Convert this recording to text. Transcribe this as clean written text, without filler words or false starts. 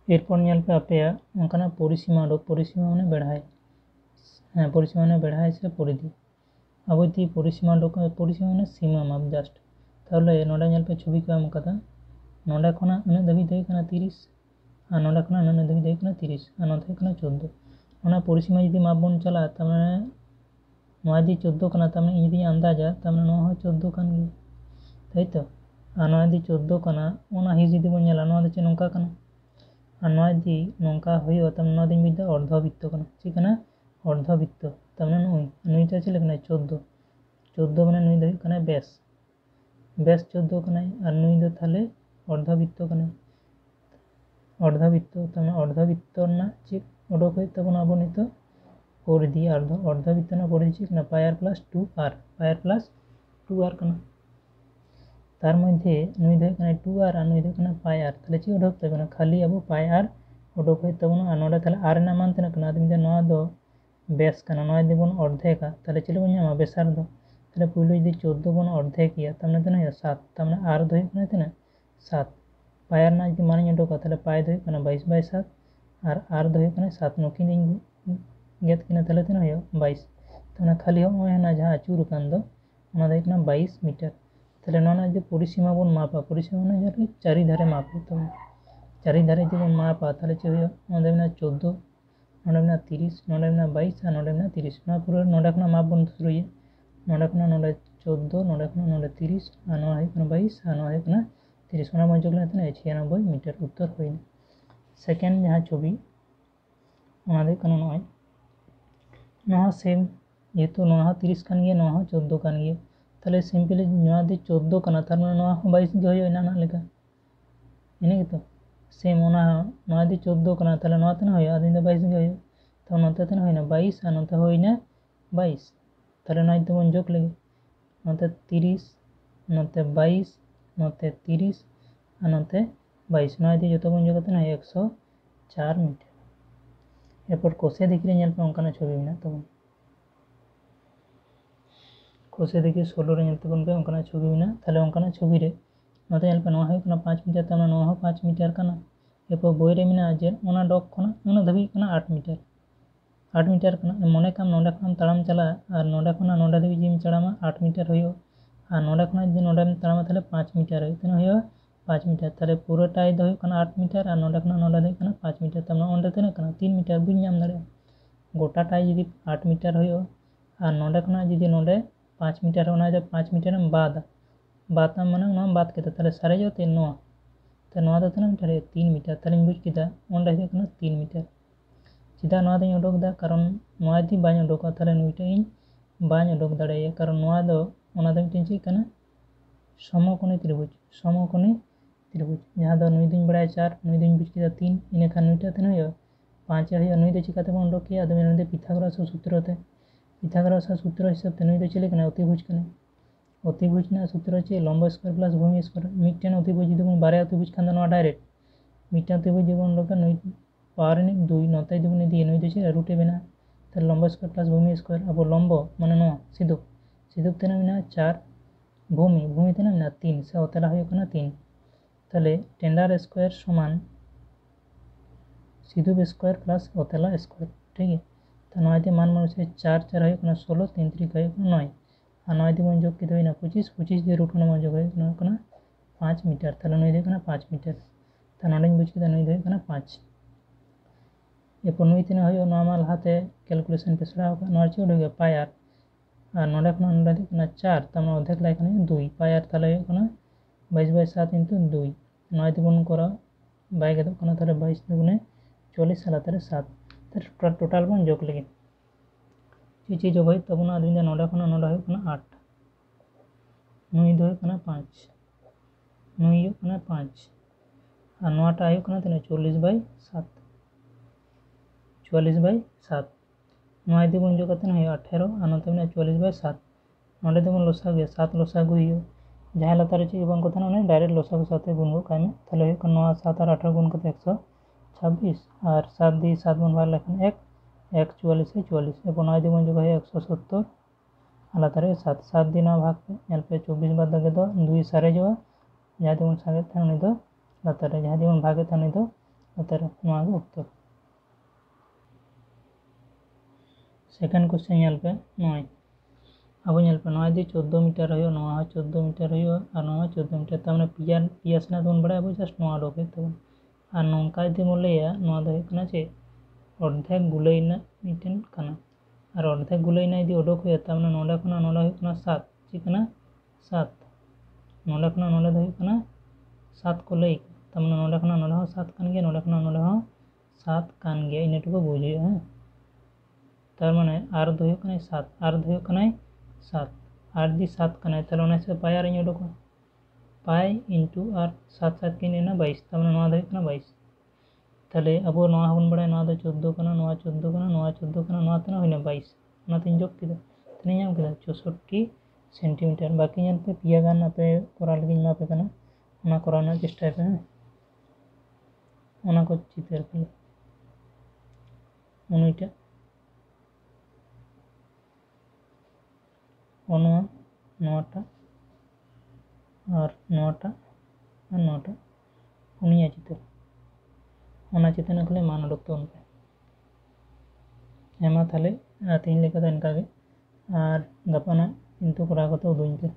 एरपर नेल पे आपेया ओंकाना परिसीमा उडोक परिसीमा माने बेढ़ाई हाँ परिसीमा माने बेढ़ाई से परिधि अब ती परिसीमा उडोक परिसीमा माने सीमा माप जस्ट ताहले नोडे नेल पे छवि को एम कदा नोडे खना उन्ना धाबी दे कना 30 और नोडे खना उन्ना धाबी दे कना 30 और नोडे कना 14 ओना परिसीमा यदि माप बन चला तामाने नोआ यदि 14 कना तामाने यदि अंदाजा तामाने नोआ हो 14 कान गया ताई तो और नोआ यदि 14 कना ओना हिज यदि बन नेला नोआ दो चे नोंका कना और नोआ यदि नोंका होयो तामाने नोआ दिन बिदा अर्धवृत्त कना ची कना अर्धवृत्त तामाने नुई ता चले कना 14 माने नुई दो कना बेस 14 कना और नुई दो थाले अर्धवृत्त कना अर्धवृत्त तामाने अर्धवृत्त ना ची उडोक होय तबन अब नितो परिधि अर्धवृत्त ना परिधि ची कना पाई आर प्लस 2r कना तार मध्य नुई दो कना 2r और नुई दो कना पाई आर ताले ची उडोक तबना खाली अब पाई आर उडोक होय तबना और नोडे थाले r ना मान तना कना आदमी नोआ दो बेस कना नोआ यदि बन अर्धेका ताले चले बन नामा बेसार दो ताले पुइलो यदि 14 बन अर्धेक किया तामने तना 7 तामने r दो कना तना 7 पाई आर ना यदि मान उडोका ताले पाई दो कना 22/7 और r दो कना 7 नोकिन दिन गेट किना ताले तना 22 तामने खाली हो ना जहां अचूर कान दो ओना दो कना 22 मीटर ताहले नोना यदि परिसीमा बन मापा परिसीमा माने जरि चारि धारे मापे तो चारि धारे यदि बन मापा ताहले चे होयो नोडे मेना 14 नोडे मेना 30 नोडे मेना 22 और नोडे मेना 30 ना पूरा नोडे खना माप बन शुरुये नोडे खना नोडे 14 नोडे खना नोडे 30 और नोडे है कना 22 और नोडे कना 30 ओना मजो गले तना 96 मीटर उत्तर होइना सेकेंड जहां छवि ओना दे कना नोय नोहा सेम ये तो नोहा 30 कान गया नोहा 14 कान गया ताले सिंपली नोआ दि 14 कना तार माने नोआ 22 गे होयो इना लेका इने गे तो सेम ओना नोआ दि 14 कना ताले नोआ तना होयो आदि 22 गे होयो तो नोते तना होइना 22 और नोते होइना 22 ताले नोआ तो बन जोक लगे नोते 30 नोते 22 नोते 30 और नोते 22 नोआ दि जतो बन जोक तना 104 मीटर एरपर कोसे दिखरे नेल पे ओंकाना छवि मेना तबन कोसे देखिए 16 रे नेलते बन पे ओंकाना छवि मेना ताले ओंकाना छवि रे नोते नेल पे नोआ है कना 5 मीटर ताना नोआ हो 5 मीटर कना एरपर बोय रे मेना जे ओना डॉक खना ओना धबी कना 8 मीटर कना मने काम नोडे खन ताड़ाम चला और नोडे खना नोडे धबी जिम चढ़ामा 8 मीटर होयो और नोडे खना जे नोडे ताड़ामा ताले 5 मीटर होयो तने होयो 5 मीटर ताले पूरा टाई दो कना 8 मीटर और नोडे खना नोडे दे कना 5 मीटर तमना ओंडे तने कना 3 मीटर बुझ नाम दाड़े गोटा टाई यदि 8 मीटर होयो और नोडे खना यदि नोडे 5 मीटर होना है 5 मीटर में बाद माने नोआ बात केता ताले सारे जो ते नोआ तो नोआ दो तना मीटर 3 मीटर ताले बुझ केदा ओंडे है कना 3 मीटर चिदा नोआ दो उडोक दा कारण नोआ यदि बाय उडोका ताले नुइटा इन बाय उडोक दाड़े कारण नोआ दो ओना दो मिटन ची कना समकोणी त्रिभुज जहां दो नुई दिन बड़ाय 4 नुई दिन बुझ केदा 3 इने खान नुइटा तने होयो 5 होयो नुई दो चिकाते बन उडोक किया आदमी नुई दो पिथागोरास सूत्र होते पिथागोरास सूत्र हिसाब ते नुई दो चले कना अतिभुज कना अतिभुज ना सूत्र चे लंब स्क्वायर प्लस भूमि स्क्वायर मिटन अतिभुज यदि बन बारे अतिभुज खान दो डायरेक्ट मिटन अतिभुज जब बन लोका नुई पावर ने 2 नोते जब ने दिए नुई दो चे रूटे बेना तो लंब स्क्वायर प्लस भूमि स्क्वायर अब लंब माने नो सिदुप तेना मेना 4 भूमि तेना मेना 3 से अतला होयो कना 3 ताले टेंडर स्क्वायर समान सिदुप स्क्वायर प्लस अतला स्क्वायर ठीक है तो नोआ दे मान मन से 4 4 होयो कना 16 3 3 होयो कना 9 और नोआ दे बन जोग के होइना 25 दे रूट मान जोग होयो कना 5 मीटर ताले नोई दे कना 5 मीटर तो नोडे बुझ के नोई दे कना 5 एरपर नुई तेना होयो नोआ मा लहाते कैलकुलेशन पे सड़ा होगा नोआ चे उडो गया पाई आर और नोडे खना नोडे दे कना 4 तामा अधेक लाई कना 2 पाई आर ताले होयो कना 22/7 इंटू 2 नोआ दे बन करा बाय गेदो कना ताले 22 दुगुने 40 साला ताले 7 ताले टोटल बन जोग लगे ची जोग होय तबन आदमी दे नोडे खना नोडे होयो कना 8 नुई दो होयो कना 5 नुई होयो कना 5 और नोआटा होयो कना तने 40/7 नोआ दे बन जोग कते होयो 18 और नोते में 40/7 नोडे दे बन लसा गया 7 लसा गु होयो जहां लतारे चे बन को थाना डायरेक्ट लसा गु साथे गुण गो कामे ताले होयो कना 7 और 18 गुण करते 126 और 7 दी 7 बन बार लेखन 1 44 से 44 एरपर नोआ दे बन जोग है 170 और लतारे 7 दिन भाग पे एल पे 24 बाद दगे दो 2 सारे जो जहां दे बन सागे थाने दो लतारे जहां दे बन भागे थाने दो 17 नवा गे उत्तर। सेकेंड क्वेश्चन नेल पे नय अब नेल पे नय दी 14 मीटर हो नवा 14 मीटर हो और नवा 14 मीटर तमने पिया पिया सेना दोन बड़ा अब जस्ट नवा डोक है तब और नौका यदि बोले नवा दो है चे अर्धेक गुलैना मिटेन कना और अर्धेक गुलैना यदि उडोक हो तमने नोडा खना नोडा हो 7 चिकना 7 नोडा खना नोडा दो है 7 को लई तमने नोडा खना नोडा हो 7 कान गया नोडा खना नोडा हो 7 कान गया इनेटुको बुझे हैं तार माने आर दो है 7 आर दो है 7 आर दी 7 कना ताले ओना से पाई आर इन उडोक पाई इंटू आर 7 7 के नेना 22 तमने नवा दो है 22 ताले अब नवा हबन बड़ा नवा दो 14 कना नवा 14 कना नवा 14 कना नवा तना होइना 22 ओना तीन जोक किदा तने नाम किदा 64 सेंटीमीटर बाकी नेल पे पिया गान आपे कोरा लगी मा पे कना ओना कोराना चेष्टा पे ओना को चित्र पे उनइटा ओना नोटा और नोटा और नोटा उनिया चित्र ओना चित्र नखले मान उडुक तो उनपे एमा थाले तीन लेका इनका गे और गपाना इंतु करा को तो उदुñ पे।